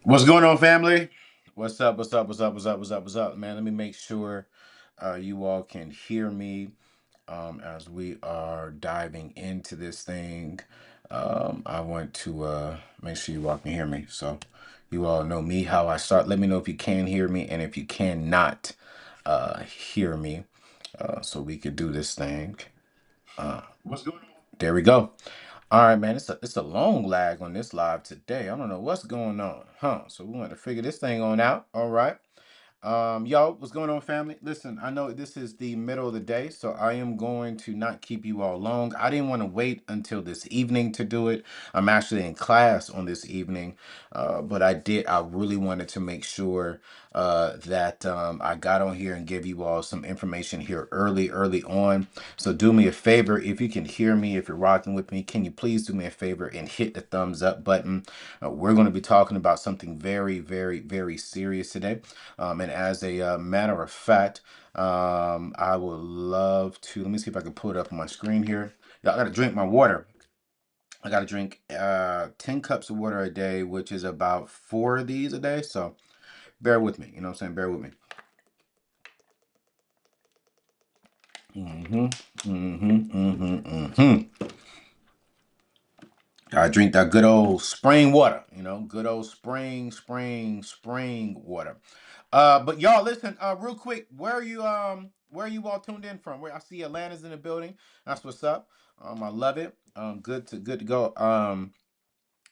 What's going on, family? What's up? What's up? What's up? What's up? What's up? What's up, man? Let me make sure you all can hear me as we are diving into this thing. I want to make sure you all can hear me. So you all know me, how I start. Let me know if you can hear me and if you cannot hear me so we could do this thing. What's going on? There we go. All right, man. It's a long lag on this live today. I don't know what's going on, huh? So we want to figure this thing on out. All right. Yo, what's going on, family? Listen, I know this is the middle of the day, so I am going to not keep you all long. I didn't want to wait until this evening to do it. I'm actually in class on this evening, but I really wanted to make sure that I got on here and give you all some information here early on. So do me a favor, if you can hear me, if you're rocking with me, can you please do me a favor and hit the thumbs up button? We're going to be talking about something very serious today. And as a matter of fact, I would love to, let me see if I can pull it up on my screen here. Y'all, I got to drink my water. I got to drink 10 cups of water a day, which is about 4 of these a day. So bear with me. You know what I'm saying? Bear with me. Mm-hmm. Mm-hmm. Mm-hmm. Mm-hmm. I drink that good old spring water, good old spring water. But y'all listen, real quick, where are you all tuned in from? Where I see Atlanta's in the building. That's what's up. I love it. Good to go.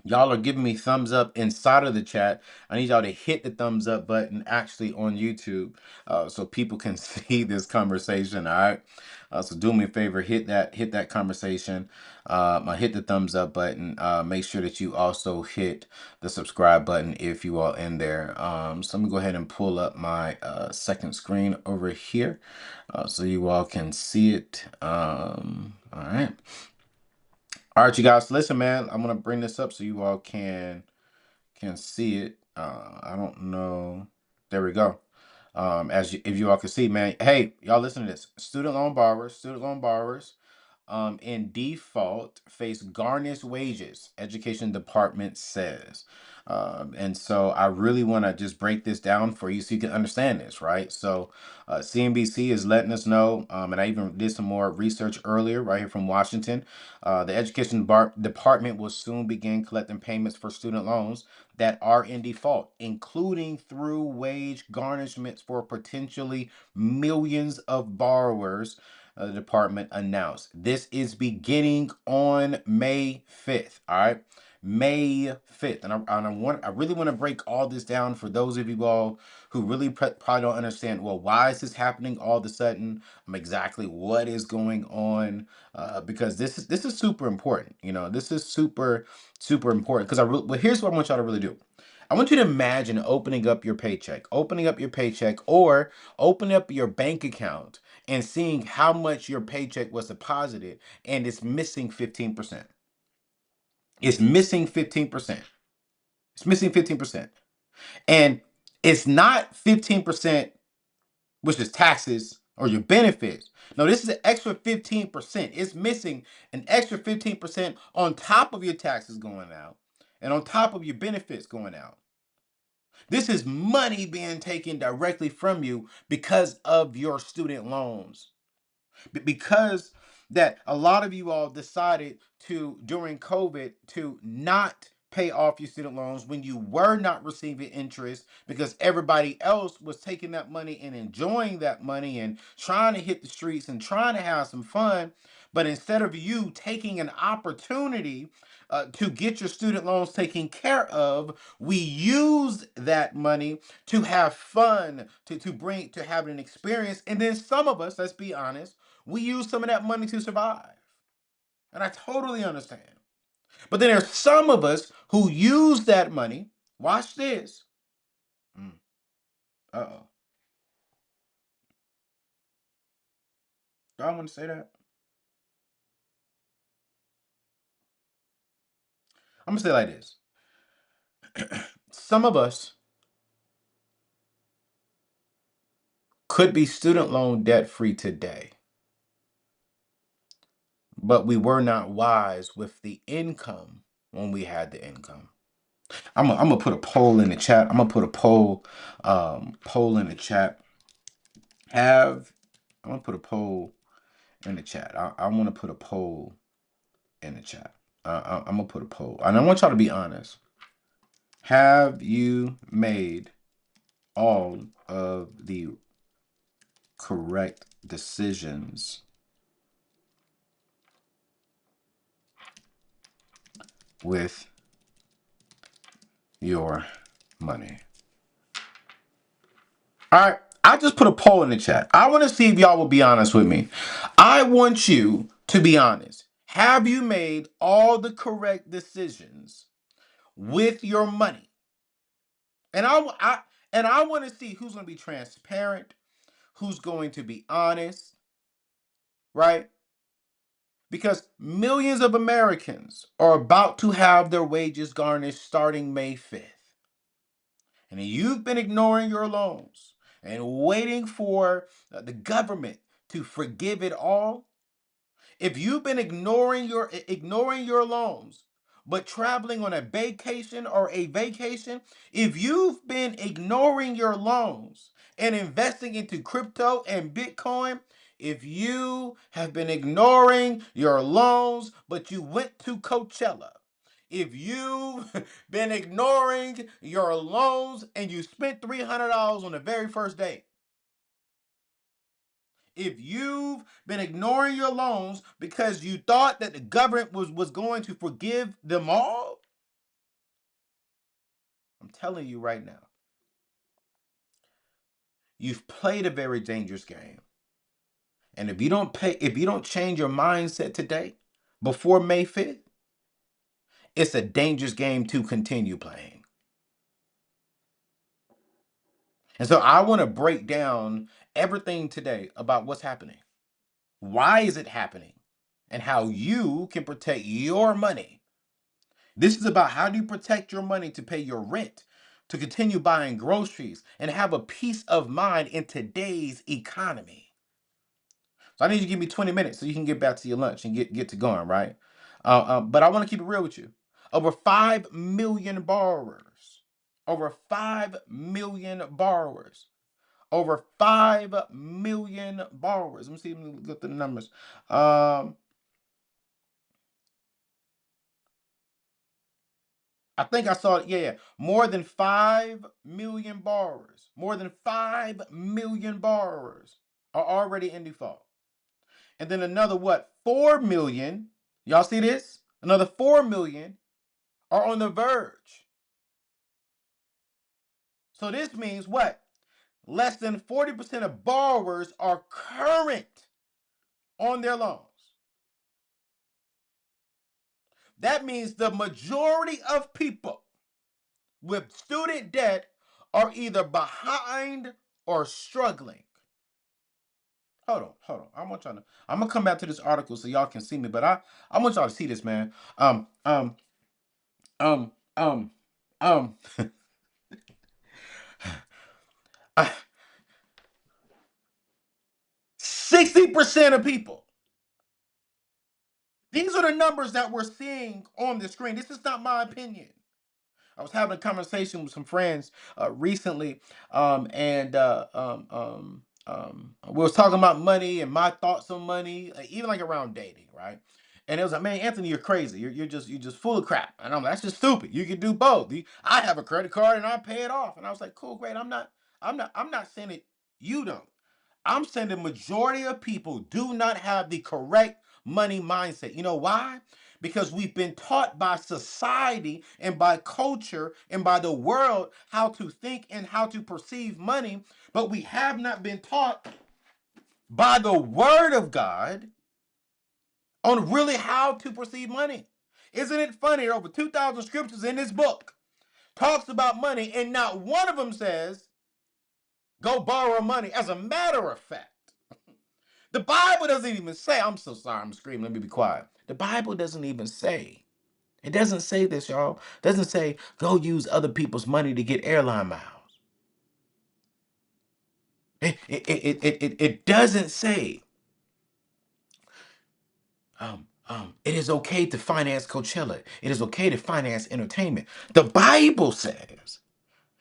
Y'all are giving me thumbs up inside of the chat. I need y'all to hit the thumbs up button actually on YouTube so people can see this conversation. All right. So do me a favor, hit that conversation. Hit the thumbs up button. Make sure that you also hit the subscribe button if you are in there. So let me go ahead and pull up my second screen over here so you all can see it. All right. All right, you guys, listen, man. I'm gonna bring this up so you all can see it. I don't know. There we go. If you all can see, man. Hey, y'all, listen to this. Student loan borrowers, in default face garnished wages. Education department says. And so I really want to just break this down for you so you can understand this, right? So CNBC is letting us know, and I even did some more research earlier right here from Washington. The education department will soon begin collecting payments for student loans that are in default, including through wage garnishments for potentially millions of borrowers, the department announced. This is beginning on May 5th. All right. May 5th. I really want to break all this down for those of you all who really probably don't understand, well, why is this happening all of a sudden? Exactly what is going on? Because this is super important. This is super important because well, here's what I want y'all to really do. I want you to imagine opening up your paycheck, or opening up your bank account and seeing how much your paycheck was deposited, and it's missing 15%. It's missing 15%. It's missing 15%. And it's not 15%, which is taxes or your benefits. No, this is an extra 15%. It's missing an extra 15% on top of your taxes going out and on top of your benefits going out. This is money being taken directly from you because of your student loans. Because that a lot of you all decided to, during COVID, to not pay off your student loans when you were not receiving interest, because everybody else was taking that money and enjoying that money and trying to hit the streets and trying to have some fun. But instead of you taking an opportunity to get your student loans taken care of, we used that money to have fun, to have an experience. And then some of us, let's be honest, we use some of that money to survive. And I totally understand. But then there's some of us who use that money. Watch this. Mm, uh-oh. Do I want to say that? I'm going to say it like this. Some of us could be student loan debt free today, but we were not wise with the income when we had the income. I'm gonna put a poll in the chat. I'm gonna put a poll in the chat. I'm gonna put a poll in the chat. I want to put a poll in the chat. I'm gonna put a poll, and I want y'all to be honest. Have you made all of the correct decisions with your money? All right, I just put a poll in the chat. I want to see if y'all will be honest with me. I want you to be honest. Have you made all the correct decisions with your money? And I want to see who's going to be transparent, who's going to be honest, right? Because millions of Americans are about to have their wages garnished starting May 5th. And you've been ignoring your loans and waiting for the government to forgive it all. If you've been ignoring your loans, but traveling on a vacation or a vacation, if you've been ignoring your loans and investing into crypto and Bitcoin, if you have been ignoring your loans, but you went to Coachella, if you've been ignoring your loans and you spent $300 on the very first day, if you've been ignoring your loans because you thought that the government was going to forgive them all, I'm telling you right now, you've played a very dangerous game. And if you don't change your mindset today, before May 5th, it's a dangerous game to continue playing. And so I want to break down everything today about what's happening. Why is it happening? And how you can protect your money. This is about how do you protect your money to pay your rent, to continue buying groceries, and have a peace of mind in today's economy. So I need you to give me 20 minutes so you can get back to your lunch and get to going, right? But I want to keep it real with you. Over 5 million borrowers. Over 5 million borrowers. Over 5 million borrowers. Let me see. Let me look at the numbers. I think I saw it. Yeah, yeah. More than 5 million borrowers. More than 5 million borrowers are already in default. And then another what? 4 million. Y'all see this? Another 4 million are on the verge. So this means what? Less than 40% of borrowers are current on their loans. That means the majority of people with student debt are either behind or struggling. Hold on. I'm gonna come back to this article so y'all can see me, but I want y'all to see this, man. Um, um, um, um, um. 60% of people. These are the numbers that we're seeing on the screen. This is not my opinion. I was having a conversation with some friends recently, we was talking about money and my thoughts on money, like, even like around dating, right? And it was like, man, Anthony, you're crazy. You're just full of crap. And I'm like, that's just stupid. You can do both. I have a credit card and I pay it off. And I was like, cool, great. I'm not saying it. You don't. I'm saying the majority of people do not have the correct money mindset. You know why? Because we've been taught by society and by culture and by the world how to think and how to perceive money, but we have not been taught by the word of God on really how to perceive money. Isn't it funny? Over 2,000 scriptures in this book talks about money, and not one of them says, go borrow money. As a matter of fact, the Bible doesn't even say, I'm so sorry, I'm screaming, let me be quiet. The Bible doesn't even say, it doesn't say this, y'all. It doesn't say, go use other people's money to get airline miles. It doesn't say, It is okay to finance Coachella. It is okay to finance entertainment. The Bible says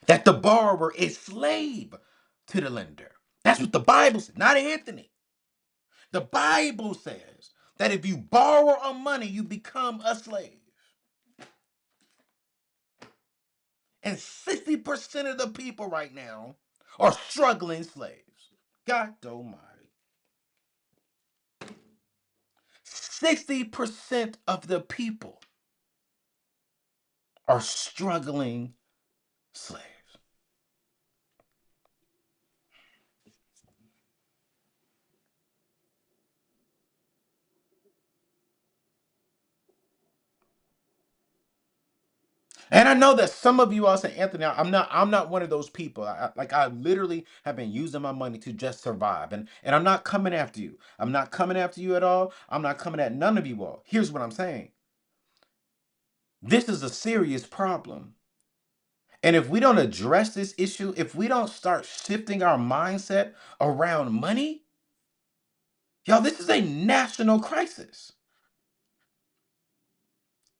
that the borrower is slave to the lender. That's what the Bible says, not Anthony. The Bible says that if you borrow a money, you become a slave. And 60% of the people right now are struggling slaves. God almighty. 60% of the people are struggling slaves. And I know that some of you all say, Anthony, I'm not one of those people. I literally have been using my money to just survive. And I'm not coming after you. I'm not coming after you at all. I'm not coming at none of you all. Here's what I'm saying. This is a serious problem. And if we don't address this issue, if we don't start shifting our mindset around money, y'all, this is a national crisis.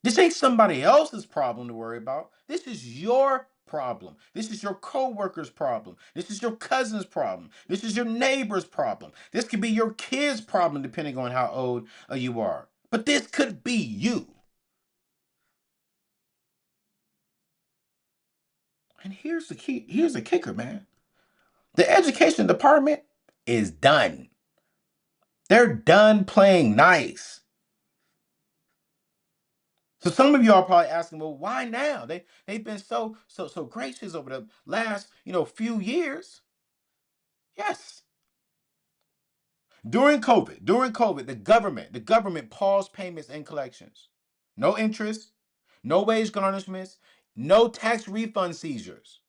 This ain't somebody else's problem to worry about. This is your problem. This is your coworker's problem. This is your cousin's problem. This is your neighbor's problem. This could be your kid's problem, depending on how old you are. But this could be you. And here's the key. Here's the kicker, man. The education department is done. They're done playing nice. So some of you are probably asking, well, why now? They've been so gracious over the last few years. Yes. During COVID, the government paused payments and collections. No interest, no wage garnishments, no tax refund seizures.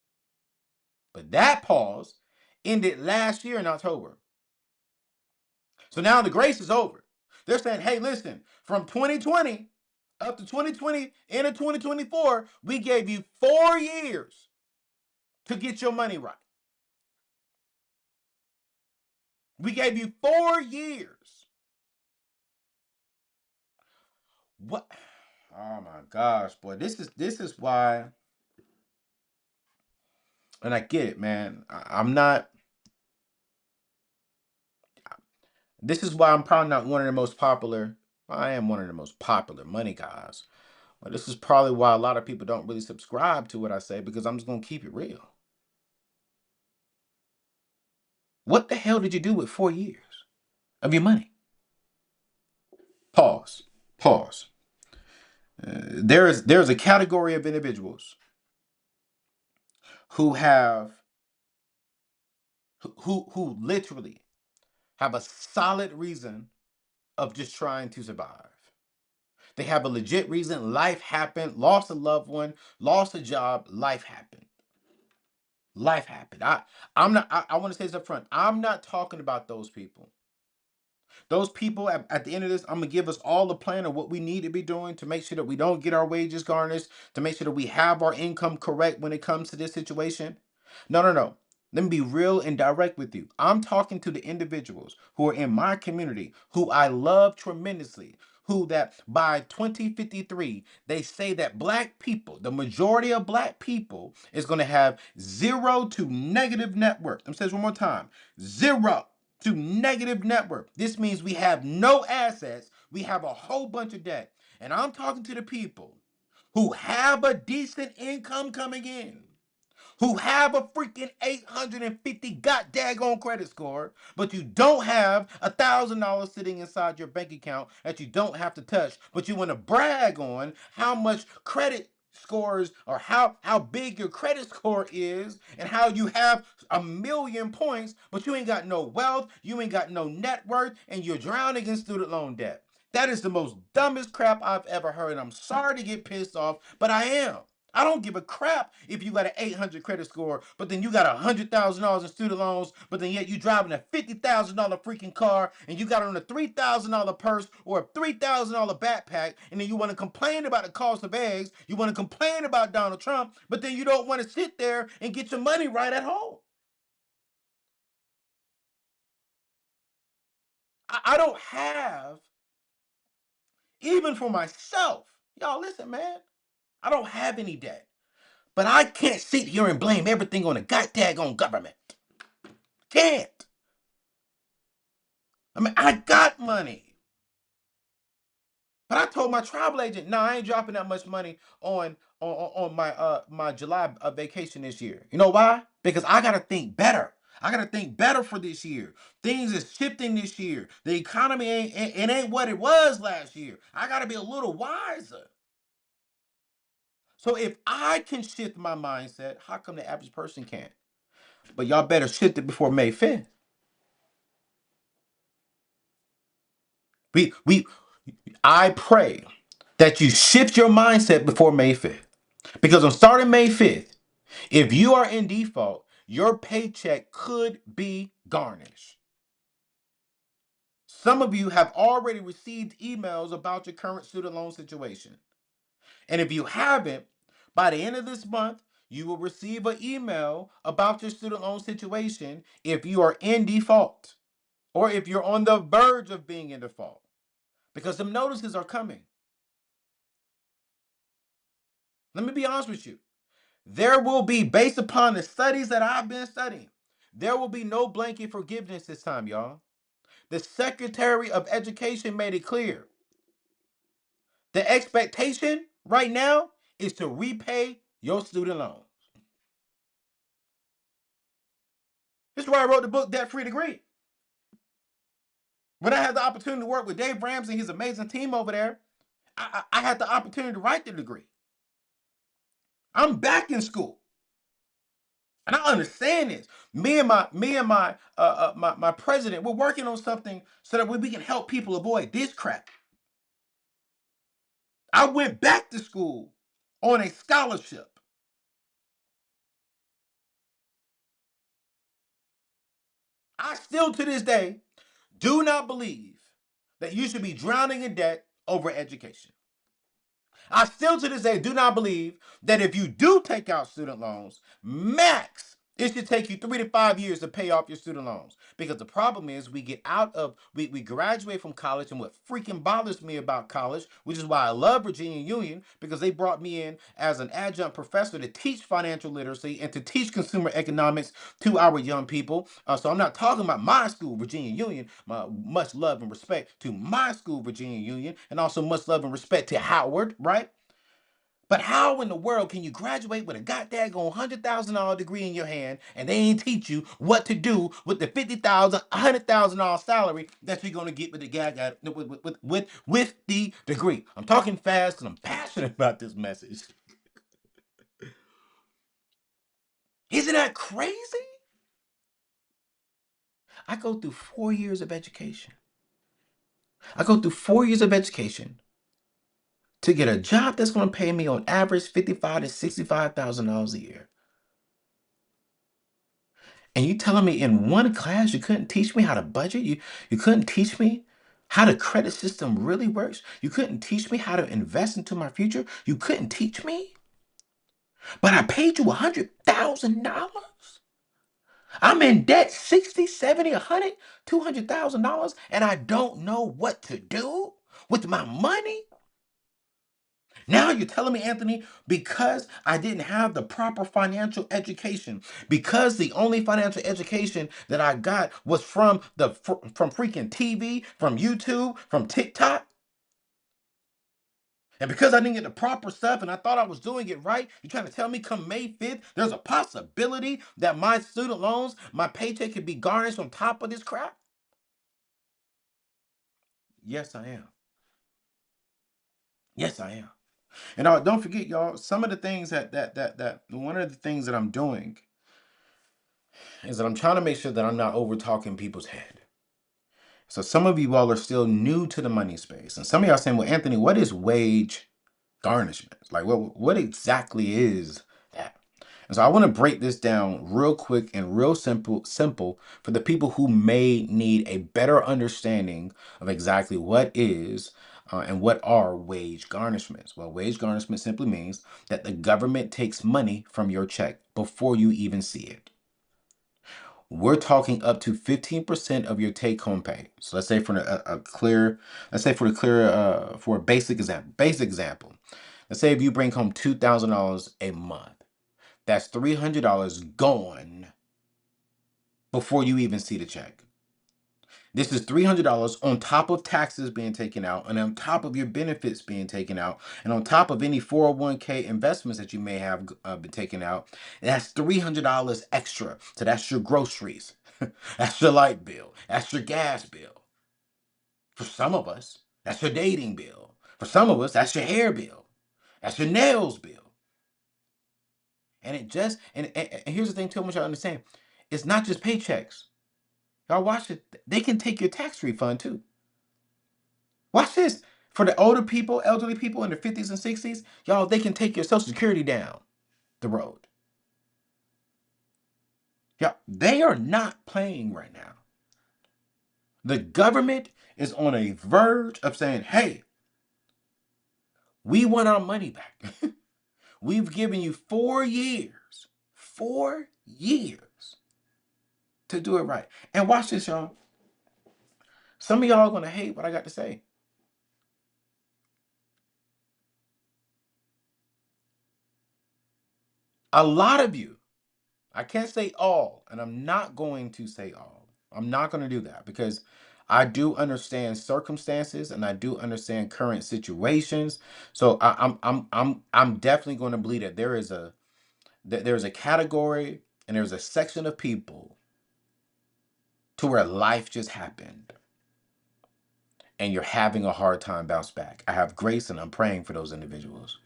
But that pause ended last year in October. So now the grace is over. They're saying, hey, listen, from 2020 up to 2020 into 2024, we gave you 4 years to get your money right. We gave you 4 years. What? Oh my gosh, boy. This is why, and I get it, man. I'm not. This is why I'm probably not one of the most popular. I am one of the most popular money guys. But this is probably why a lot of people don't really subscribe to what I say, because I'm just gonna keep it real. What the hell did you do with 4 years of your money? Pause. Pause. There's a category of individuals who have who literally have a solid reason of just trying to survive. They have a legit reason. Life happened. Lost a loved one. Lost a job. Life happened. Life happened. I'm not. I want to say this up front. I'm not talking about those people. Those people at the end of this, I'm gonna give us all the plan of what we need to be doing to make sure that we don't get our wages garnished, to make sure that we have our income correct when it comes to this situation. No, no, no. Let me be real and direct with you. I'm talking to the individuals who are in my community, who I love tremendously, who that by 2053, they say that black people, the majority of black people, is going to have zero to negative net worth. I'm saying this one more time. Zero to negative net worth. This means we have no assets, we have a whole bunch of debt. And I'm talking to the people who have a decent income coming in, who have a freaking 850 got daggone credit score, but you don't have $1,000 sitting inside your bank account that you don't have to touch, but you want to brag on how much credit scores, or how big your credit score is, and how you have 1,000,000 points, but you ain't got no wealth, you ain't got no net worth, and you're drowning in student loan debt. That is the most dumbest crap I've ever heard. I'm sorry to get pissed off, but I am. I don't give a crap if you got an 800 credit score, but then you got $100,000 in student loans, but then yet you driving a $50,000 freaking car, and you got on a $3,000 purse or a $3,000 backpack, and then you want to complain about the cost of eggs, you want to complain about Donald Trump, but then you don't want to sit there and get your money right at home. I don't have even for myself. Y'all listen, man. I don't have any debt. But I can't sit here and blame everything on the goddamn government. Can't. I mean, I got money. But I told my travel agent, no, I ain't dropping that much money on my July vacation this year. You know why? Because I gotta think better. I gotta think better for this year. Things is shifting this year. The economy ain't what it was last year. I gotta be a little wiser. So if I can shift my mindset, how come the average person can't? But y'all better shift it before May 5th. We I pray that you shift your mindset before May 5th. Because on starting May 5th, if you are in default, your paycheck could be garnished. Some of you have already received emails about your current student loan situation. And if you haven't, by the end of this month, you will receive an email about your student loan situation if you are in default or if you're on the verge of being in default, because some notices are coming. Let me be honest with you. There will be, based upon the studies that I've been studying, there will be no blanket forgiveness this time, y'all. The Secretary of Education made it clear. The expectation right now is to repay your student loan. This is why I wrote the book Debt Free Degree. When I had the opportunity to work with Dave Ramsey and his amazing team over there, I had the opportunity to write the degree. I'm back in school. And I understand this. My president, we're working on something so that we can help people avoid this crap. I went back to school on a scholarship. I still to this day do not believe that you should be drowning in debt over education. I still to this day do not believe that if you do take out student loans, max, it should take you 3 to 5 years to pay off your student loans. Because the problem is we graduate from college, and what freaking bothers me about college, which is why I love Virginia Union, because they brought me in as an adjunct professor to teach financial literacy and to teach consumer economics to our young people. So I'm not talking about my school, Virginia Union. Much love and respect to my school, Virginia Union, and also much love and respect to Howard, right? But how in the world can you graduate with a goddamn $100,000 degree in your hand and they ain't teach you what to do with the $50,000, $100,000 salary that you're gonna get with the with the degree? I'm talking fast and I'm passionate about this message. Isn't that crazy? I go through 4 years of education. I go through 4 years of education to get a job that's gonna pay me on average $55,000 to $65,000 a year. And you telling me in one class you couldn't teach me how to budget? You couldn't teach me how the credit system really works? You couldn't teach me how to invest into my future? You couldn't teach me? But I paid you $100,000? I'm in debt 60, 70, 100, $200,000 and I don't know what to do with my money? Now you're telling me, Anthony, because I didn't have the proper financial education, because the only financial education that I got was from from freaking TV, from YouTube, from TikTok, and because I didn't get the proper stuff and I thought I was doing it right, you're trying to tell me come May 5th, there's a possibility that my student loans, my paycheck could be garnished on top of this crap? Yes, I am. Yes, I am. And don't forget, y'all, some of the things that one of the things that I'm doing is that I'm trying to make sure that I'm not over talking people's head. So some of you all are still new to the money space. And some of y'all saying, well, Anthony, what is wage garnishment? Like what exactly is that? And so I want to break this down real quick and real simple for the people who may need a better understanding of exactly what is and what are wage garnishments. Well, wage garnishment simply means that the government takes money from your check before you even see it. we're talking up to 15% of your take-home pay. So let's say for a clear, let's say for the clear, for a basic example, let's say if you bring home $2,000 a month, that's $300 gone before you even see the check. This is $300 on top of taxes being taken out, and on top of your benefits being taken out, and on top of any 401k investments that you may have been taken out. That's $300 extra. So that's your groceries, that's your light bill, that's your gas bill. For some of us, that's your dating bill. For some of us, that's your hair bill, that's your nails bill. And it just and here's the thing too, I want y'all to understand: it's not just paychecks. Y'all watch it. They can take your tax refund too. Watch this. For the older people, elderly people in their 50s and 60s, y'all, they can take your Social Security down the road. Y'all, they are not playing right now. The government is on a verge of saying, hey, we want our money back. We've given you 4 years to do it right. And watch this, y'all. Some of y'all are going to hate what I got to say. A lot of you, I can't say all, and I'm not going to say all. I'm not going to do that because I do understand circumstances and I do understand current situations. So I'm definitely going to believe that there's a category and there's a section of people to where life just happened and you're having a hard time bounce back. I have grace and I'm praying for those individuals.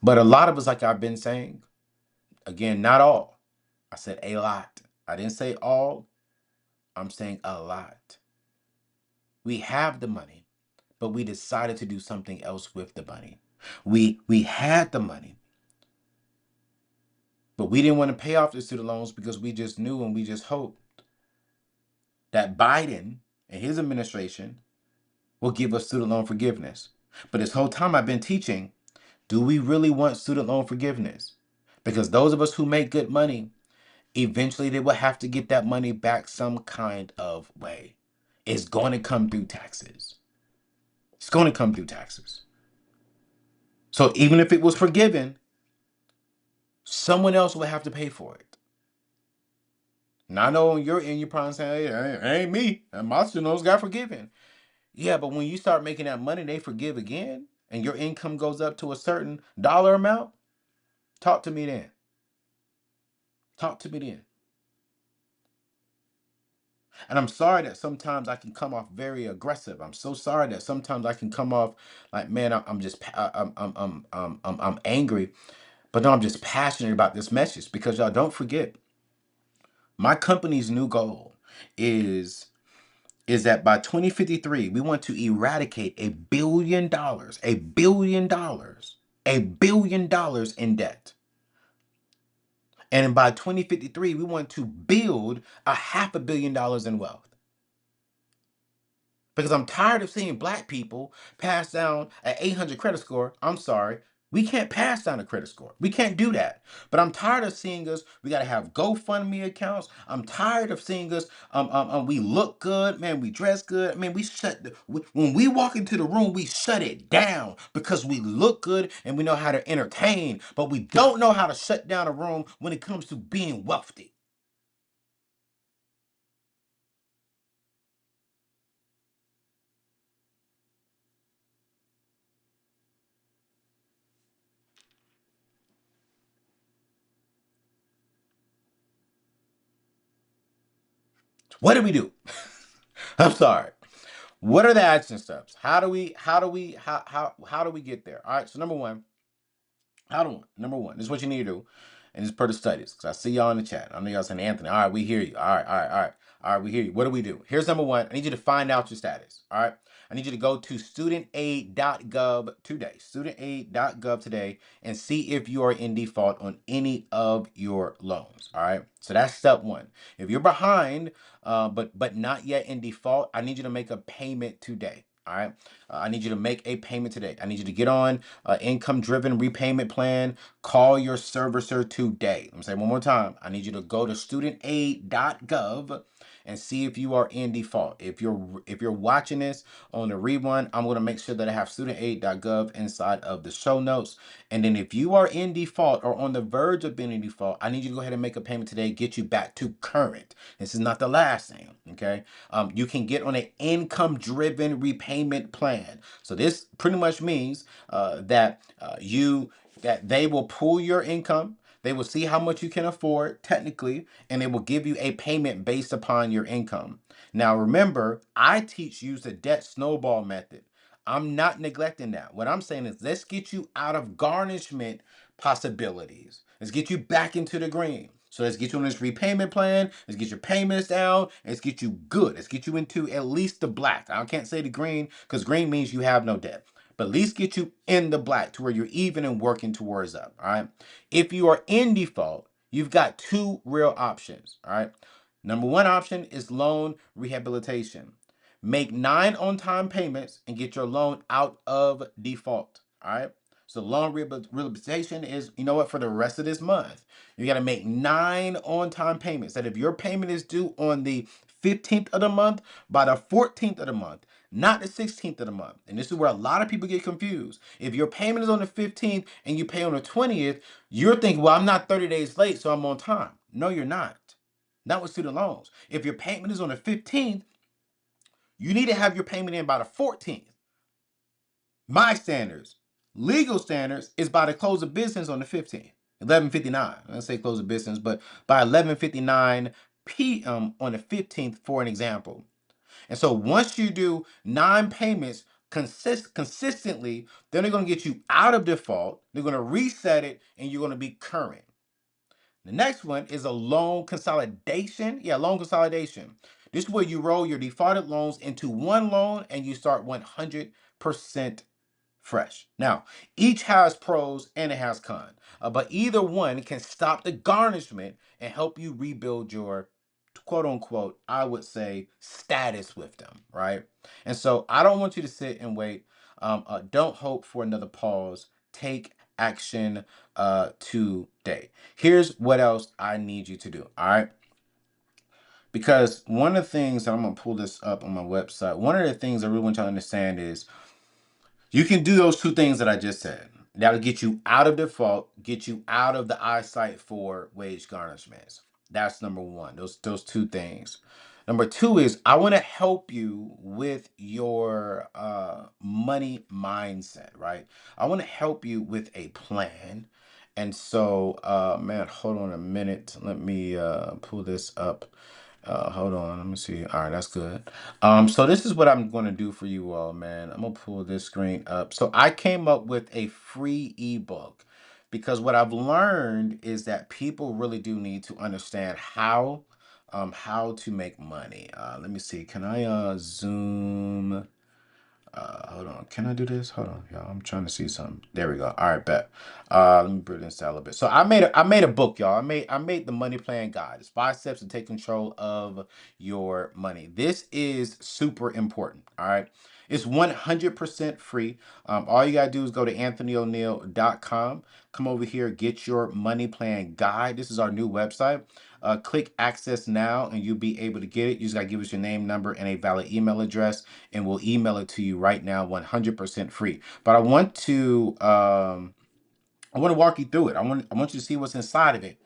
But a lot of us, like I've been saying, again, not all. I said a lot. I didn't say all. I'm saying a lot. We have the money, but we decided to do something else with the money. We had the money, but we didn't want to pay off the student loans because we just knew and we just hoped that Biden and his administration will give us student loan forgiveness. But this whole time I've been teaching, do we really want student loan forgiveness? Because those of us who make good money, eventually they will have to get that money back some kind of way. It's going to come through taxes. It's going to come through taxes. So even if it was forgiven, someone else will have to pay for it. Now I know you're in your prime saying, hey, it ain't me. And my students got forgiven. Yeah, but when you start making that money, they forgive again, and your income goes up to a certain dollar amount. Talk to me then. Talk to me then. And I'm sorry that sometimes I can come off very aggressive. I'm so sorry that sometimes I can come off like, man, I'm just, I'm angry. But no, I'm just passionate about this message because y'all don't forget, my company's new goal is that by 2053, we want to eradicate $1 billion in debt. And by 2053, we want to build $500 million in wealth. Because I'm tired of seeing black people pass down an 800 credit score. I'm sorry. We can't pass down a credit score. We can't do that. But I'm tired of seeing us. We got to have GoFundMe accounts. I'm tired of seeing us. We look good, man. We dress good. Man, when we walk into the room, we shut it down because we look good and we know how to entertain. But we don't know how to shut down a room when it comes to being wealthy. What do we do? I'm sorry. What are the action steps? How do we get there? All right. So number one, this is what you need to do. And it's per the studies. Because I see y'all in the chat. I know y'all saying, Anthony, all right, we hear you. All right, we hear you. What do we do? Here's number one. I need you to find out your status. All right. I need you to go to studentaid.gov today. Studentaid.gov today and see if you are in default on any of your loans. All right. So that's step one. If you're behind, but not yet in default, I need you to make a payment today. All right. I need you to make a payment today. I need you to get on income driven repayment plan. Call your servicer today. Let me say it one more time. I need you to go to studentaid.gov and see if you are in default. If you're watching this on the rerun, I'm going to make sure that I have studentaid.gov inside of the show notes. And then if you are in default or on the verge of being in default, I need you to go ahead and make a payment today, get you back to current. This is not the last thing, okay? You can get on an income-driven repayment plan. So this pretty much means that they will pull your income. They will see how much you can afford technically, and they will give you a payment based upon your income. Now, remember, I teach use the debt snowball method. I'm not neglecting that. What I'm saying is let's get you out of garnishment possibilities. Let's get you back into the green. So let's get you on this repayment plan. Let's get your payments down. Let's get you good. Let's get you into at least the black. I can't say the green because green means you have no debt. But at least get you in the black to where you're even and working towards up. All right. If you are in default, you've got two real options. All right. Number one option is loan rehabilitation. Make 9 on-time payments and get your loan out of default. All right. So loan rehabilitation is, you know what, for the rest of this month, you got to make 9 on-time payments. That if your payment is due on the 15th of the month, by the 14th of the month, not the 16th of the month. And this is where a lot of people get confused. If your payment is on the 15th and you pay on the 20th, you're thinking, well, I'm not 30 days late, so I'm on time. No, you're not. Not with student loans. If your payment is on the 15th, you need to have your payment in by the 14th. My standards, legal standards, is by the close of business on the 15th, 11:59. Let's say close of business, but by 11:59 p.m. on the 15th, for an example. And so once you do 9 payments consistently, then they're going to get you out of default. They're going to reset it, and you're going to be current. The next one is a loan consolidation. Yeah, loan consolidation. This is where you roll your defaulted loans into one loan and you start 100% fresh. Now, each has pros and it has cons, but either one can stop the garnishment and help you rebuild your quote unquote, I would say, status with them, right? And so I don't want you to sit and wait. Don't hope for another pause. Take action today. Here's what else I need you to do, all right? Because one of the things, and I'm going to pull this up on my website, one of the things I really want you to understand is you can do those two things that I just said. That'll get you out of default, get you out of the eyesight for wage garnishments. That's number one. Those two things. Number two is I want to help you with your money mindset, right? I want to help you with a plan. And so, man, hold on a minute. Let me pull this up. Hold on, let me see. All right, that's good. So this is what I'm going to do for you all, man. I'm gonna pull this screen up. So I came up with a free ebook because what I've learned is that people really do need to understand how to make money. Let me see. Can I zoom? Hold on. Can I do this? Hold on, y'all. I'm trying to see something. There we go. All right, bet. Let me bring this down a little bit. So I made a book, y'all. I made the money plan guide. It's 5 steps to take control of your money. This is super important. All right. It's 100% free. All you gotta do is go to anthonyoneal.com. Come over here, get your money plan guide. This is our new website. Click access now and you'll be able to get it. You just gotta give us your name, number, and a valid email address, and we'll email it to you right now, 100% free. But I want to walk you through it. I want you to see what's inside of it.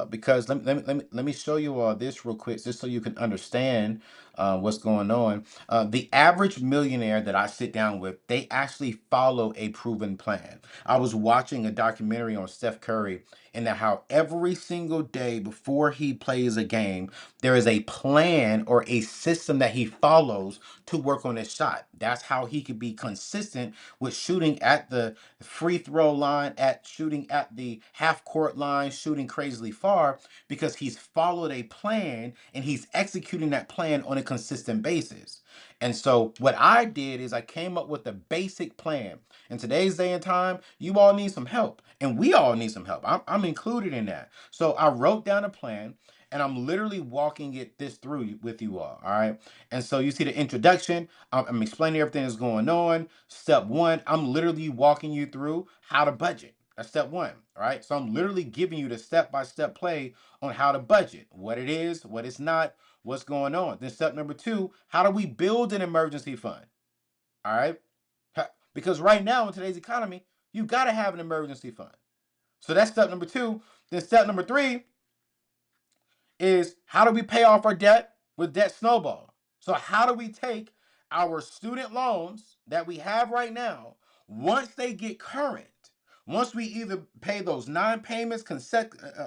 Because let me show you all this real quick, just so you can understand what's going on. The average millionaire that I sit down with, they actually follow a proven plan. I was watching a documentary on Steph Curry, and that how every single day before he plays a game, there is a plan or a system that he follows to work on his shot. That's how he could be consistent with shooting at the free throw line, at shooting at the half court line, shooting crazily far, because he's followed a plan and he's executing that plan on a consistent basis. And so what I did is I came up with a basic plan. In today's day and time, you all need some help, and we all need some help. I'm included in that. So I wrote down a plan, and I'm literally walking this through with you all right? And so you see the introduction, I'm explaining everything that's going on. Step one, I'm literally walking you through how to budget. That's step one, all right? So I'm literally giving you the step-by-step play on how to budget, what it is, what it's not, what's going on. Then step number two, how do we build an emergency fund? All right? Because right now in today's economy, you got to have an emergency fund. So that's step number two. Then step number three is how do we pay off our debt with debt snowball? So how do we take our student loans that we have right now, once they get current, once we either pay those non-payments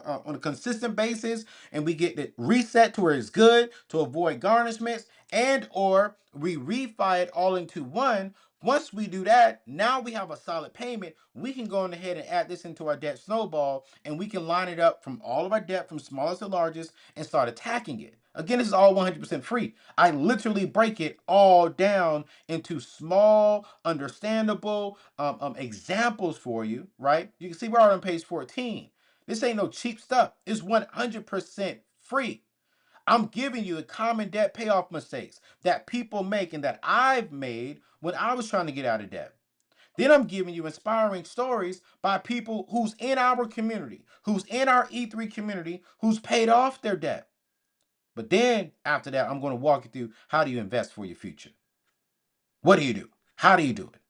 on a consistent basis and we get it reset to where it's good to avoid garnishments, and or we refi it all into one. Once we do that, now we have a solid payment. We can go on ahead and add this into our debt snowball, and we can line it up from all of our debt from smallest to largest and start attacking it. Again, this is all 100% free. I literally break it all down into small, understandable examples for you, right? You can see we're already on page 14. This ain't no cheap stuff. It's 100% free. I'm giving you the common debt payoff mistakes that people make and that I've made when I was trying to get out of debt. Then I'm giving you inspiring stories by people who's in our community, who's in our E3 community, who's paid off their debt. But then after that, I'm going to walk you through how do you invest for your future? What do you do? How do you do it?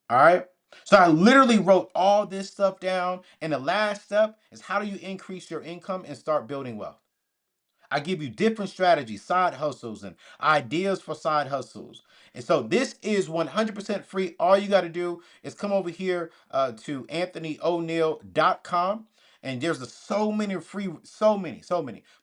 All right. So I literally wrote all this stuff down. And the last step is how do you increase your income and start building wealth? I give you different strategies, side hustles, and ideas for side hustles. And so this is 100% free. All you got to do is come over here to anthonyoneal.com. And there's so many free, so many.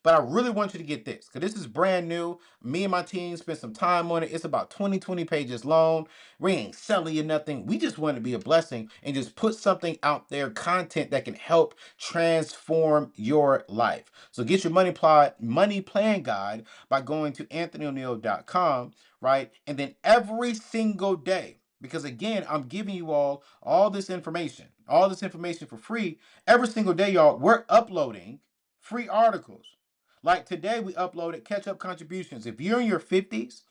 But I really want you to get this because this is brand new. Me and my team spent some time on it. It's about 20 pages long. We ain't selling you nothing. We just want to be a blessing and just put something out there, content that can help transform your life. So get your money plan guide by going to anthonyoneal.com, right? And then every single day, because again, I'm giving you all this information for free. Every single day, y'all, we're uploading free articles. Like today, we uploaded catch-up contributions. If you're in your 50s,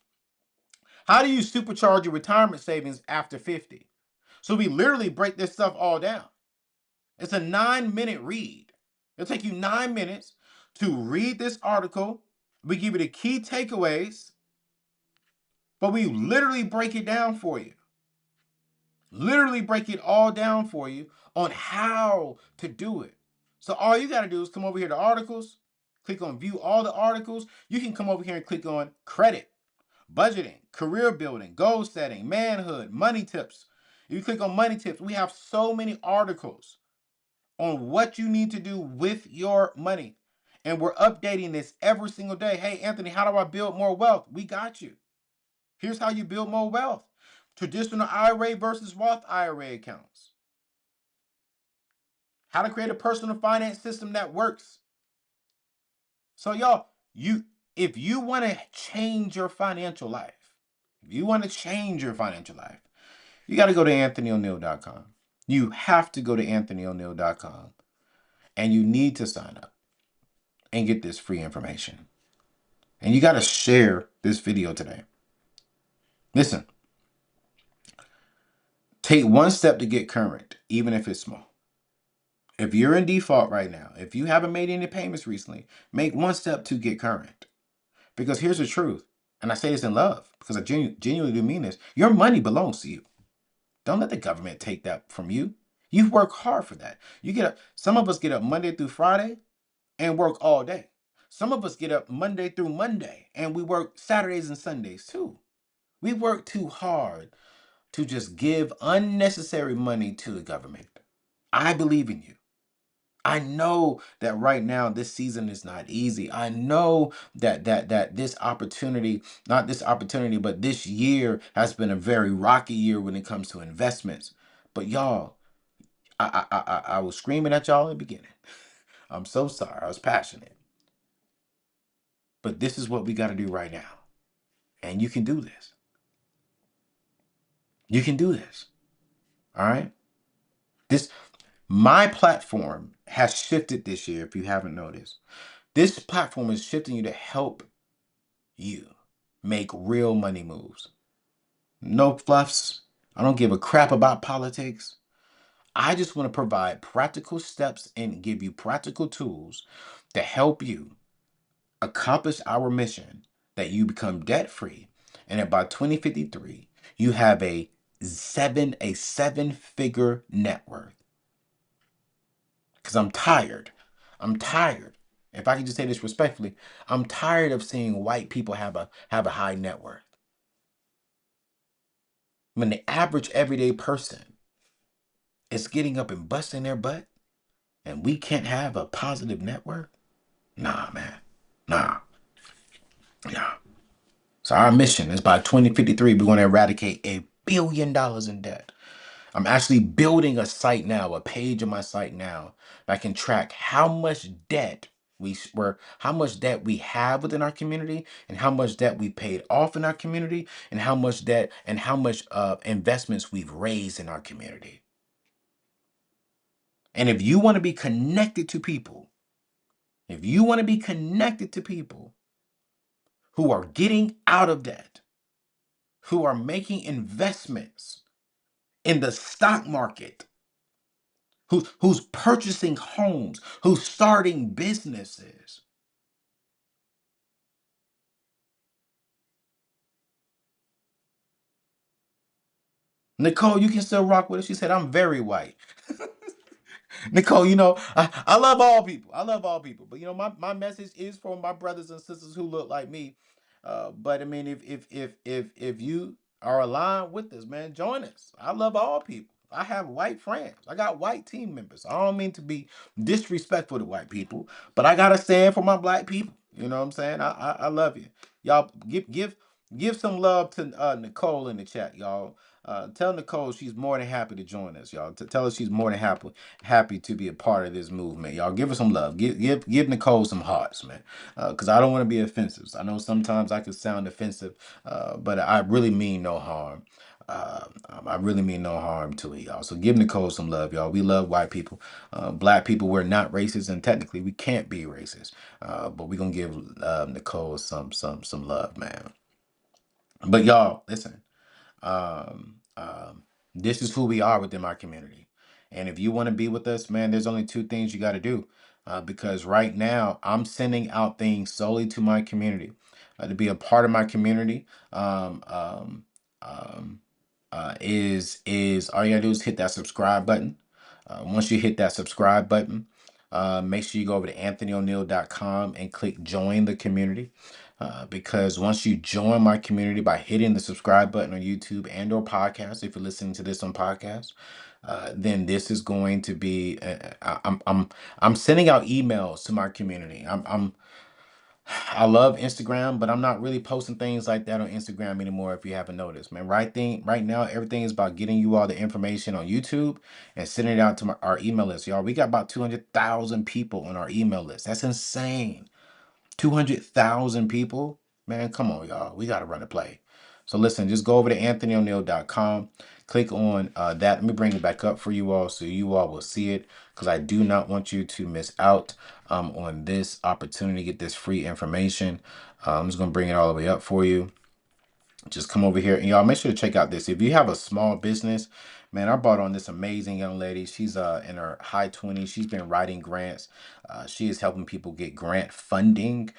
how do you supercharge your retirement savings after 50? So we literally break this stuff all down. It's a 9-minute read. It'll take you 9 minutes to read this article. We give you the key takeaways, but we literally break it down for you. Literally break it all down for you on how to do it. So all you got to do is come over here to articles, click on view all the articles. You can come over here and click on credit, budgeting, career building, goal setting, manhood, money tips. If you click on money tips, we have so many articles on what you need to do with your money. And we're updating this every single day. Hey, Anthony, how do I build more wealth? We got you. Here's how you build more wealth. Traditional IRA versus Roth IRA accounts. How to create a personal finance system that works. So y'all, if you want to change your financial life, you got to go to anthonyoneal.com. You have to go to anthonyoneal.com and you need to sign up and get this free information. And you got to share this video today. Listen, take one step to get current, even if it's small. If you're in default right now, if you haven't made any payments recently, make one step to get current. Because here's the truth, and I say this in love, because I genuinely do mean this. Your money belongs to you. Don't let the government take that from you. You work hard for that. You get up, some of us get up Monday through Friday and work all day. Some of us get up Monday through Monday and we work Saturdays and Sundays too. We work too hard to just give unnecessary money to the government. I believe in you. I know that right now this season is not easy. I know that this opportunity, not this opportunity, but this year has been a very rocky year when it comes to investments. But y'all, I was screaming at y'all in the beginning. I'm so sorry. I was passionate. But this is what we got to do right now. And you can do this. You can do this. All right? My platform has shifted this year, if you haven't noticed. This platform is shifting you to help you make real money moves. No fluffs. I don't give a crap about politics. I just want to provide practical steps and give you practical tools to help you accomplish our mission, that you become debt free, and that by 2053 you have a seven figure net worth. Because I'm tired. I'm tired. If I can just say this respectfully, I'm tired of seeing white people have a high net worth. When the average everyday person is getting up and busting their butt, and we can't have a positive net worth. Nah, man. Nah. Nah. So our mission is by 2053, we're going to eradicate $1 billion in debt. I'm actually building a site now, a page on my site now, that can track how much debt how much debt we have within our community, and how much debt we paid off in our community, and how much debt and how much investments we've raised in our community. And if you want to be connected to people, if you want to be connected to people who are getting out of debt, who are making investments in the stock market, who's purchasing homes, who's starting businesses. Nicole, you can still rock with us. She said, I'm very white. Nicole, I love all people. I love all people. But my message is for my brothers and sisters who look like me. But I mean, if you are aligned with us, man, join us. I love all people. I have white friends. I got white team members. I don't mean to be disrespectful to white people, but I gotta stand for my black people. You know what I'm saying? I love you. Y'all give some love to Nicole in the chat, y'all. Tell Nicole she's more than happy to join us, y'all. Tell her she's more than happy to be a part of this movement, y'all. Give her some love. Give Nicole some hearts, man. Because I don't want to be offensive. I know sometimes I could sound offensive, but I really mean no harm. I really mean no harm to it, y'all. So give Nicole some love, y'all. We love white people. Black people, we're not racist, and technically we can't be racist. But we're gonna give Nicole some love, man. But y'all, listen. Um, um, this is who we are within my community. And if you want to be with us, man, there's only two things you got to do. Because right now, I'm sending out things solely to my community, to be a part of my community. Um, is all you gotta do is hit that subscribe button. Once you hit that subscribe button, make sure you go over to anthonyoneal.com and click join the community. Because once you join my community by hitting the subscribe button on YouTube and or podcast, if you're listening to this on podcast, then this is going to be I'm sending out emails to my community. I love Instagram, but I'm not really posting things like that on Instagram anymore. If you haven't noticed, man, right now, everything is about getting you all the information on YouTube and sending it out to our email list, y'all. We got about 200,000 people on our email list. That's insane. 200,000 people, man. Come on, y'all. We got to run a play. So listen, just go over to anthonyoneal.com, click on that. Let me bring it back up for you all so you all will see it, because I do not want you to miss out on this opportunity to get this free information. I'm just going to bring it all the way up for you. Just come over here and y'all make sure to check out this. If you have a small business, man, I brought on this amazing young lady. She's in her high 20s. She's been writing grants. She is helping people get grant funding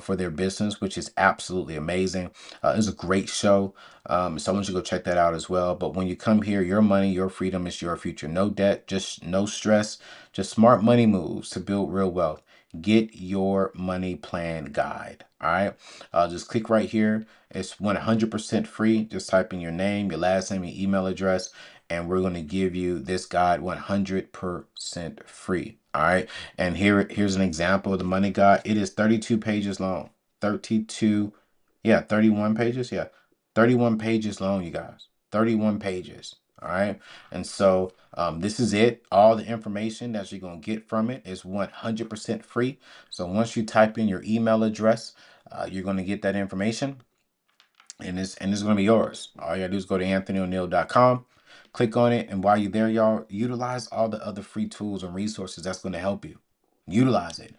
for their business, which is absolutely amazing. It's a great show. So I want you to go check that out as well. But when you come here, your money, your freedom is your future. No debt, just no stress, just smart money moves to build real wealth. Get your money plan guide. All right. Just click right here. It's 100% free. Just type in your name, your last name, your email address, and we're going to give you this guide 100% free. All right. And here's an example of the money guide. It is 32 pages long. 32, yeah, 31 pages. Yeah, 31 pages long, you guys. 31 pages. All right. And so this is it. All the information that you're going to get from it is 100% free. So once you type in your email address, you're going to get that information, and it's going to be yours. All you got to do is go to anthonyoneal.com, click on it. And while you're there, y'all, utilize all the other free tools and resources that's going to help you. Utilize it.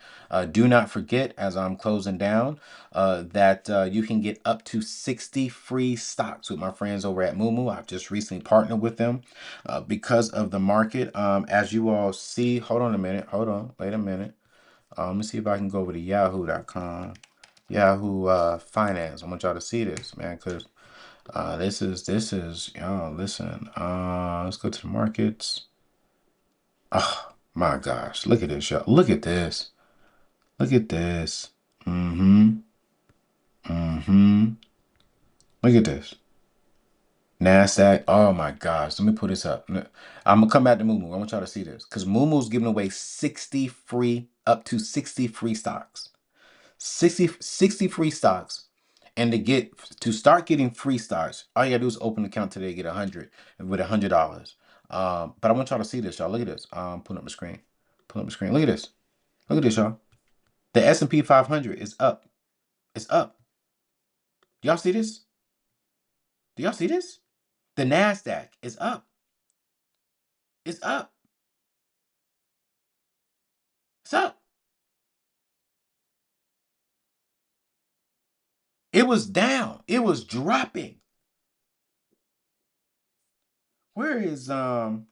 Do not forget, as I'm closing down, that you can get up to 60 free stocks with my friends over at Moomoo. I've just recently partnered with them because of the market. As you all see, hold on a minute. Hold on. Wait a minute. Let me see if I can go over to yahoo.com. Yahoo Finance. I want y'all to see this, man, because this is, y'all, listen. Let's go to the markets. Oh, my gosh. Look at this, y'all. Look at this. Look at this. Mm-hmm. Mm-hmm. Look at this. NASDAQ. Oh my gosh. Let me put this up. I'm gonna come back to Moomoo. I want y'all to see this. Because Moomoo's giving away 60 free, up to 60 free stocks. 60 free stocks. And to start getting free stocks, all you gotta do is open an account today, get 100 with $100. But I want y'all to see this, y'all. Look at this. Put up the screen. Put up the screen. Look at this. Look at this, y'all. The S&P 500 is up. It's up. Do y'all see this? Do y'all see this? The NASDAQ is up. It's up. It's up. It was down. It was dropping. Where is oh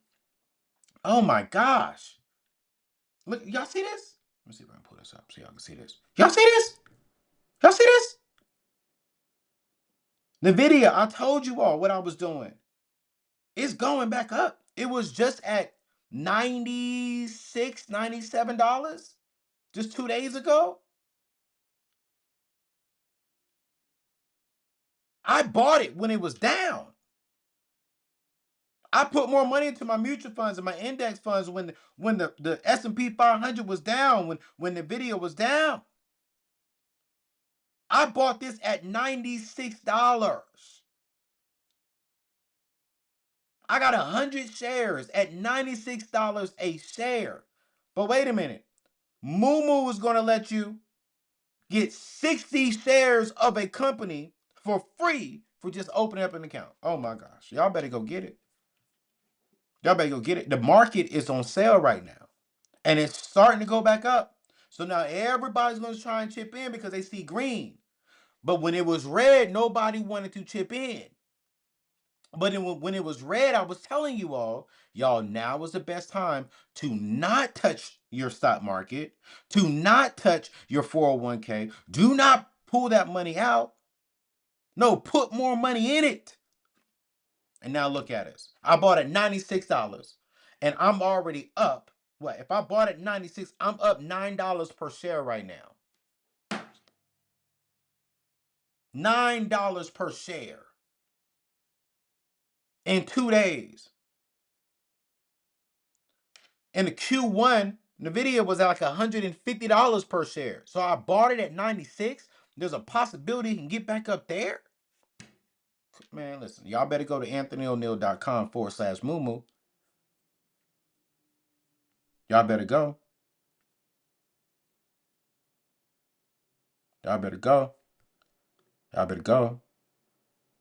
my gosh. Look, y'all see this? Let me see if I can pull this up so y'all can see this. Y'all see this? Y'all see this? NVIDIA, I told you all what I was doing. It's going back up. It was just at $96, $97 just 2 days ago. I bought it when it was down. I put more money into my mutual funds and my index funds when the S&P 500 was down, when the video was down. I bought this at $96. I got 100 shares at $96 a share. But wait a minute. Moomoo is going to let you get 60 shares of a company for free for just opening up an account. Oh my gosh. Y'all better go get it. Y'all better go get it. The market is on sale right now. And it's starting to go back up. So now everybody's going to try and chip in because they see green. But when it was red, nobody wanted to chip in. But when it was red, I was telling you all, y'all, now was the best time to not touch your stock market, to not touch your 401k. Do not pull that money out. No, put more money in it. And now look at us. I bought at $96 and I'm already up. What? If I bought at 96, I'm up $9 per share right now. $9 per share in 2 days. In the Q1, NVIDIA was at like $150 per share. So I bought it at 96. There's a possibility it can get back up there. Man, listen, y'all better go to anthonyoneal.com/Moomoo. Y'all better go. Y'all better go. Y'all better go.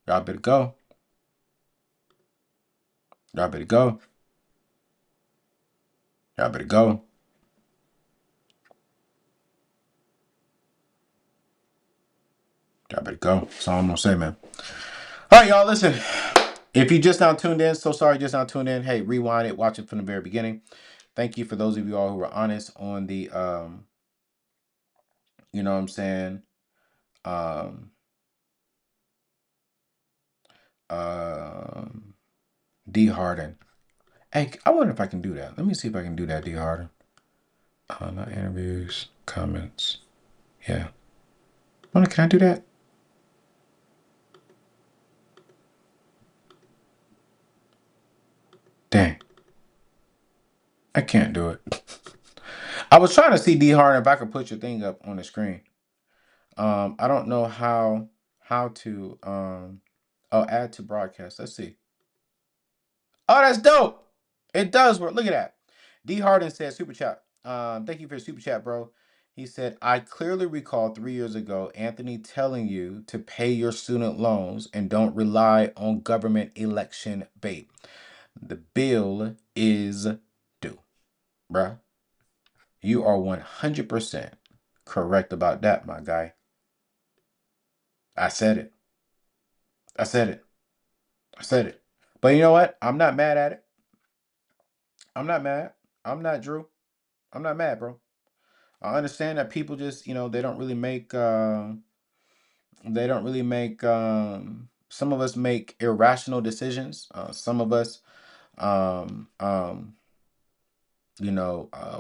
Y'all better go. Y'all better go. Y'all better go. Y'all better go. That's all I'm gonna say, man. All right, y'all, listen. If you just now tuned in, so sorry, just now tuned in. Hey, rewind it, watch it from the very beginning. Thank you for those of you all who were honest on the you know what I'm saying? D Harden. Hey, I wonder if I can do that. Let me see if I can do that, D Harden. Not interviews, comments. Yeah. Wonder, can I do that? Dang. I can't do it. I was trying to see D Harden if I could put your thing up on the screen. I don't know how to oh, add to broadcast. Let's see. Oh, that's dope. It does work. Look at that. D Harden said super chat. Thank you for your super chat, bro. He said, I clearly recall 3 years ago Anthony telling you to pay your student loans and don't rely on government election bait. The bill is due, bruh. You are 100% correct about that, my guy. I said it. I said it. I said it. But you know what? I'm not mad at it. I'm not mad. I'm not Drew. I'm not mad, bro. I understand that people just, they don't really make some of us make irrational decisions. Some of us um um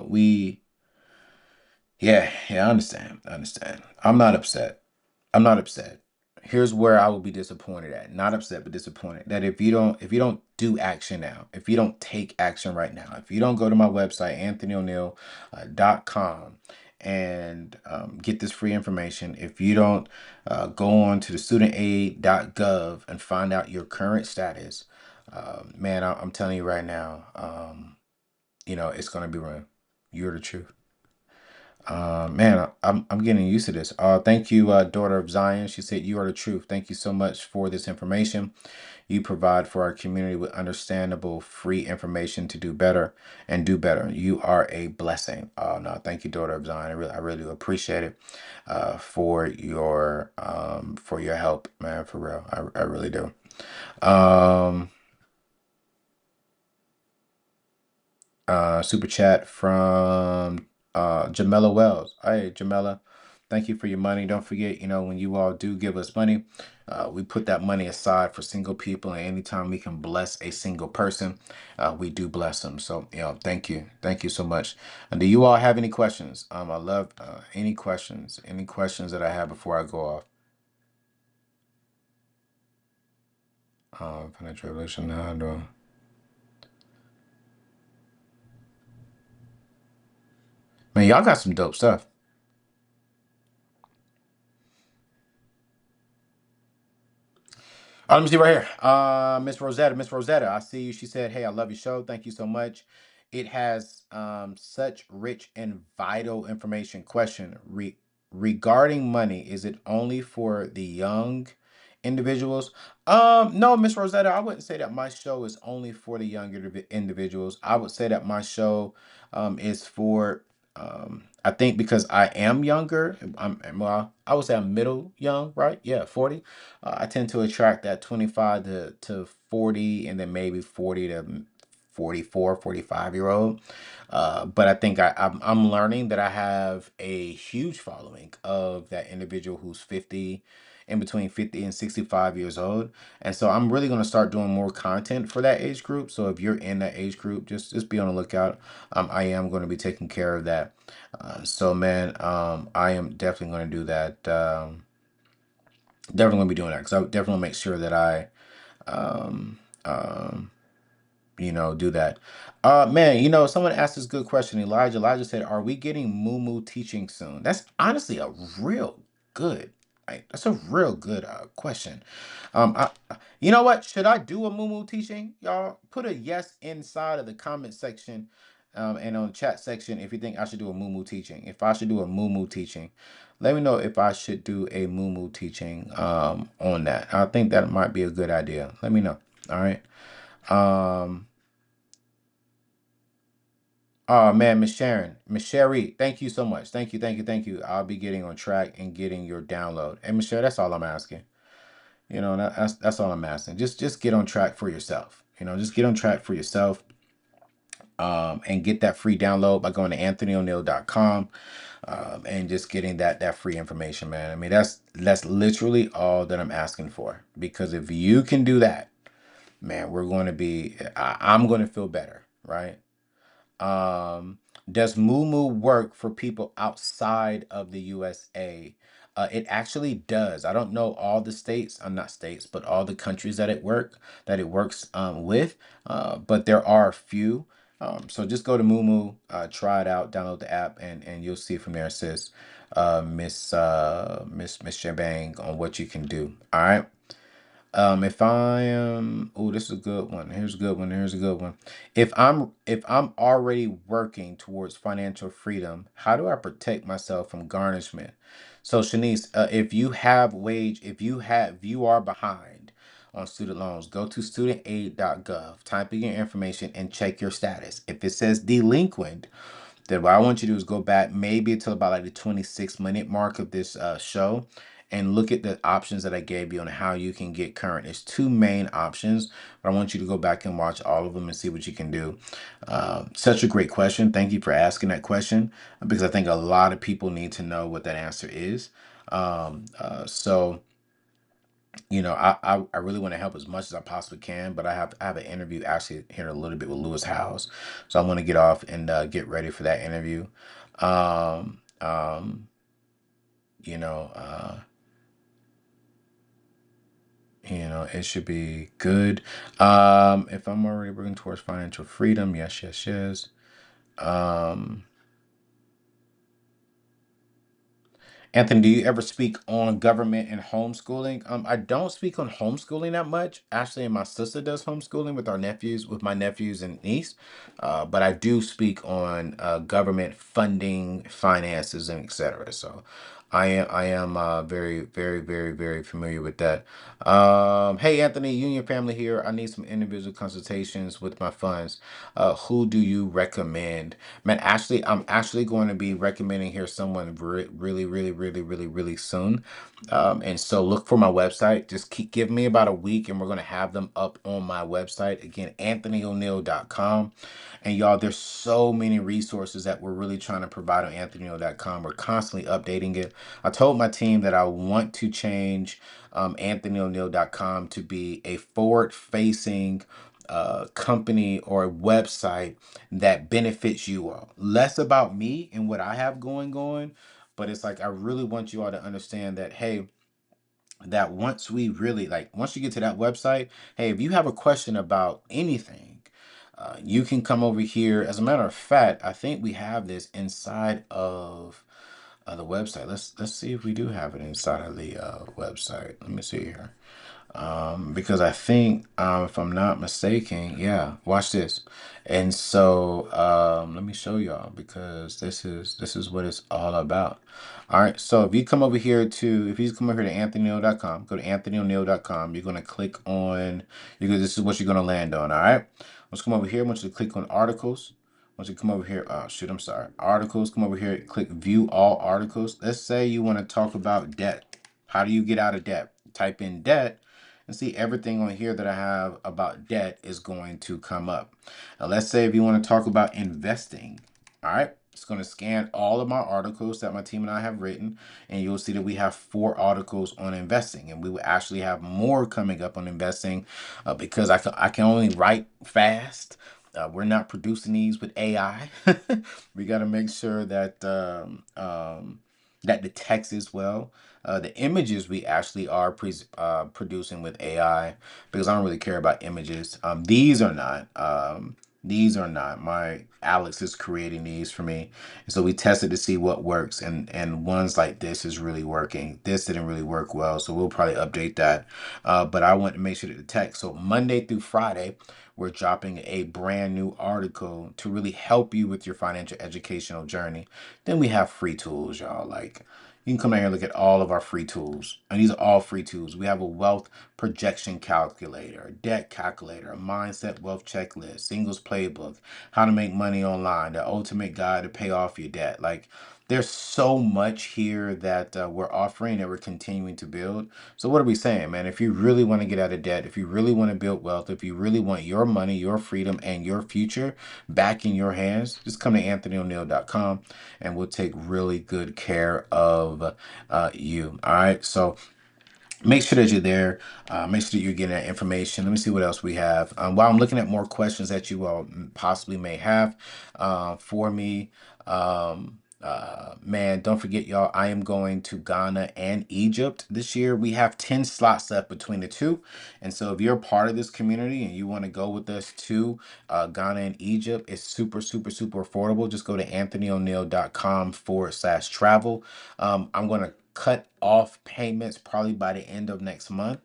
we yeah, I understand. I understand. I'm not upset. I'm not upset. Here's where I will be disappointed at. Not upset, but disappointed that if you don't do action now, if you don't take action right now, if you don't go to my website, anthonyoneal.com, and get this free information, if you don't go on to the studentaid.gov and find out your current status, man, I'm telling you right now, it's gonna be real. You're the truth. Man, I'm getting used to this. Thank you, daughter of Zion. She said, "You are the truth. Thank you so much for this information. You provide for our community with understandable, free information to do better and do better. You are a blessing." No, thank you, daughter of Zion. I really do appreciate it. For your help, man. For real, I really do. Um, Super chat from Jamela Wells. Hey, Jamela, thank you for your money. Don't forget, when you all do give us money, we put that money aside for single people, and anytime we can bless a single person, we do bless them. So, thank you. Thank you so much. And do you all have any questions? I love any questions that I have before I go off. Financial revolution now. Man, y'all got some dope stuff. Let me see right here. Miss Rosetta, Miss Rosetta, I see you. She said, "Hey, I love your show. Thank you so much. It has such rich and vital information. Question regarding money, is it only for the young individuals?" No, Miss Rosetta, I wouldn't say that my show is only for the younger individuals. I would say that my show is for I think because I am younger, well, I would say I'm middle young, right? Yeah, 40. I tend to attract that 25 to 40, and then maybe 40 to 44, 45 year old. But I think I'm learning that I have a huge following of that individual who's 50, in between 50 and 65 years old. And so I'm really going to start doing more content for that age group. So if you're in that age group, just be on the lookout. I am going to be taking care of that. So man, I am definitely going to do that. Definitely gonna be doing that because I would definitely make sure that I, um, um, do that. Man, someone asked this good question. Elijah. Elijah said, "Are we getting Moo teaching soon?" That's honestly a real good. That's a real good question. You know what? Should I do a Moo teaching? Y'all put a yes inside of the comment section, and on the chat section if you think I should do a Moo teaching. If I should do a Moo teaching, let me know if I should do a Moo teaching on that. I think that might be a good idea. Let me know. All right. Um, Oh man, Miss Sharon, Miss Sherry, thank you so much. Thank you, thank you, thank you. I'll be getting on track and getting your download. And Miss Sherry, that's all I'm asking. That's all I'm asking. Just get on track for yourself. Just get on track for yourself. And get that free download by going to anthonyoneal.com, and just getting that free information, man. I mean, that's literally all that I'm asking for. Because if you can do that, man, I'm going to feel better, right? Um, does Moo work for people outside of the USA? It actually does. I don't know all the states, not states, but all the countries that it works with. But there are a few. So just go to Moo, try it out, download the app, and you'll see from there, sis, Miss Shebang, on what you can do. All right. If I am, oh, this is a good one. Here's a good one. Here's a good one. If I'm already working towards financial freedom, how do I protect myself from garnishment? So, Shanice, if you are behind on student loans, go to studentaid.gov, type in your information, and check your status. If it says delinquent, then what I want you to do is go back maybe until about like the 26-minute mark of this show and look at the options that I gave you on how you can get current. There's two main options, but I want you to go back and watch all of them and see what you can do. Such a great question. Thank you for asking that question because I think a lot of people need to know what that answer is. So I really want to help as much as I possibly can, but I have an interview actually here in a little bit with Lewis Howes, so I want to get off and get ready for that interview. Um, um, you know, uh, it should be good. If I'm already working towards financial freedom, yes, yes, yes. Um, Anthony, do you ever speak on government and homeschooling? I don't speak on homeschooling that much. Ashley and my sister does homeschooling with my nephews and niece. But I do speak on government funding, finances, and etc. So I am very, very, very, very familiar with that. Hey Anthony, you and your family here. I need some individual consultations with my funds. Who do you recommend? Man, actually, I'm actually going to be recommending here someone really, really, really, really, really soon. And so look for my website. Just give me about a week and we're going to have them up on my website. Again, anthonyoneal.com. And y'all, there's so many resources that we're really trying to provide on anthonyoneal.com. We're constantly updating it. I told my team that I want to change anthonyoneal.com to be a forward-facing company or website that benefits you all. Less about me and what I have going on, but it's like I really want you all to understand that, hey, that once you get to that website, hey, if you have a question about anything, you can come over here. As a matter of fact, I think we have this inside of the website. Let's see if we do have it inside of the website. Let me see here. Because I think, if I'm not mistaken, yeah, watch this. And so, let me show y'all because this is what it's all about. All right. So if you come over here to anthonyoneal.com, go to anthonyoneal.com, you're going to click on, this is what you're going to land on. All right. Let's come over here. I want you to click on articles. Once you come over here, oh shoot, I'm sorry. Articles, come over here, click view all articles. Let's say you want to talk about debt. How do you get out of debt? Type in debt and see everything on here that I have about debt is going to come up. Now, let's say if you want to talk about investing, all right, it's going to scan all of my articles that my team and I have written, and you'll see that we have 4 articles on investing, and we will actually have more coming up on investing because I can only write fast. We're not producing these with AI. We got to make sure that that the text is well. The images we actually are producing with AI because I don't really care about images. These are not. These are not. My Alex is creating these for me. And so we tested to see what works, and ones like this is really working. This didn't really work well, so we'll probably update that. But I want to make sure that the text. So Monday through Friday, we're dropping a brand new article to really help you with your financial educational journey. Then we have free tools, y'all. Like you can come down here and look at all of our free tools. And these are all free tools. We have a wealth projection calculator, a debt calculator, a mindset wealth checklist, singles playbook, how to make money online, the ultimate guide to pay off your debt. Like there's so much here that we're offering that we're continuing to build. So what are we saying, man? If you really want to get out of debt, if you really want to build wealth, if you really want your money, your freedom, and your future back in your hands, just come to anthonyoneal.com and we'll take really good care of you. All right. So make sure that you're there. Make sure that you're getting that information. Let me see what else we have. While I'm looking at more questions that you all possibly may have for me, man, don't forget, y'all, I am going to Ghana and Egypt this year. We have 10 slots left between the two. And so if you're a part of this community and you want to go with us to Ghana and Egypt, it's super, super, super affordable. Just go to anthonyoneal.com/travel. I'm going to cut off payments probably by the end of next month.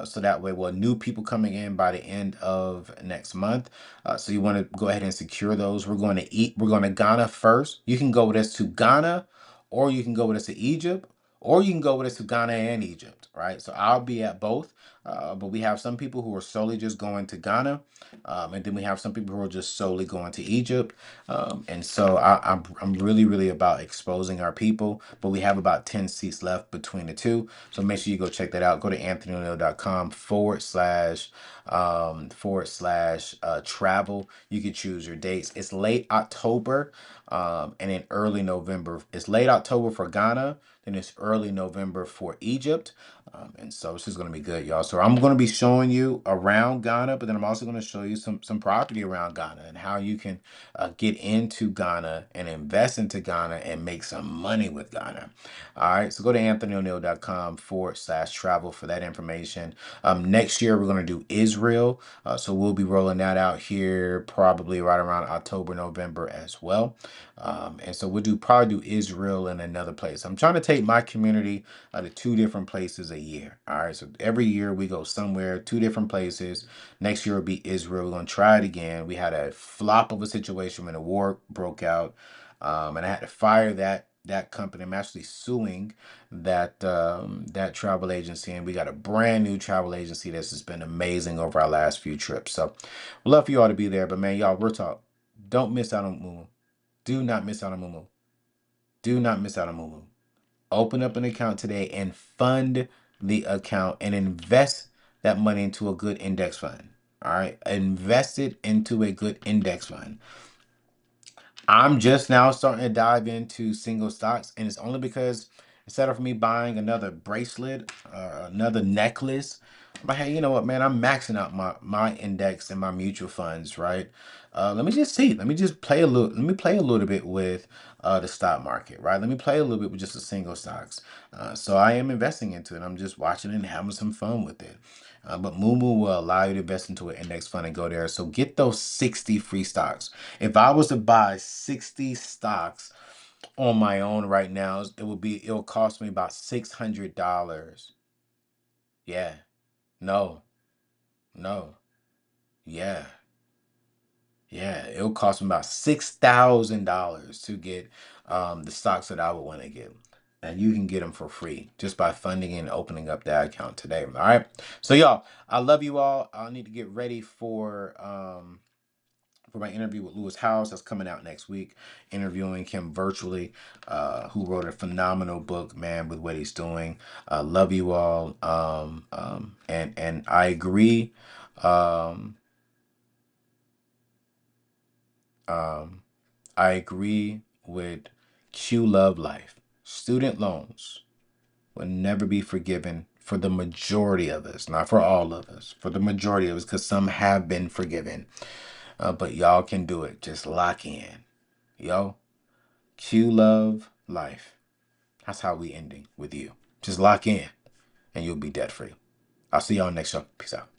So that way, well, new people coming in by the end of next month. So you want to go ahead and secure those. We're going to Ghana first. You can go with us to Ghana, or you can go with us to Egypt, or you can go with us to Ghana and Egypt, right? So I'll be at both. But we have some people who are solely just going to Ghana, and then we have some people who are just solely going to Egypt. And so I'm really, really about exposing our people, but we have about 10 seats left between the two. So make sure you go check that out. Go to anthonyoneal.com // travel. You can choose your dates. It's late October, and in early November. It's late October for Ghana, then it's early November for Egypt. And so this is going to be good, y'all. So I'm going to be showing you around Ghana, but then I'm also going to show you some property around Ghana and how you can get into Ghana and invest into Ghana and make some money with Ghana. All right, so go to anthonyoneal.com / travel for that information. Next year, we're going to do Israel. So we'll be rolling that out here probably right around October, November as well. And so we'll probably do Israel and another place. I'm trying to take my community to 2 different places a year. All right, so every year we go somewhere, 2 different places. Next year will be Israel. We're going to try it again. We had a flop of a situation when a war broke out, and I had to fire that company. I'm actually suing that travel agency, and we got a brand new travel agency that's just been amazing over our last few trips. So we'd love for you all to be there. But man, y'all, real talk. Don't miss out on Moo. Do not miss out on Moo. Do not miss out on Moo. Open up an account today and fund the account and invest that money into a good index fund. All right. Invest it into a good index fund. I'm just now starting to dive into single stocks, and it's only because instead of me buying another bracelet, another necklace, but hey, you know what, man? I'm maxing out my index and my mutual funds, right? Let me just see. Let me just play a little. Let me play a little bit with the stock market, right? Let me play a little bit with just the single stocks. So I am investing into it. I'm just watching it and having some fun with it. But Moomoo will allow you to invest into an index fund and go there. So get those 60 free stocks. If I was to buy 60 stocks on my own right now, it'll cost me about $600. Yeah. No. No. Yeah. Yeah. It'll cost me about $6,000 to get the stocks that I would want to get. And you can get them for free just by funding and opening up that account today. All right. So y'all, I love you all. I need to get ready for my interview with Lewis Howes that's coming out next week, interviewing him virtually, who wrote a phenomenal book, man, with what he's doing. Love you all. And I agree. Um, um, I agree with Q Love Life. Student loans will never be forgiven for the majority of us, not for all of us, for the majority of us, because some have been forgiven. But y'all can do it. Just lock in. Yo. Q Love Life. That's how we ending with you. Just lock in and you'll be debt free. I'll see y'all next show. Peace out.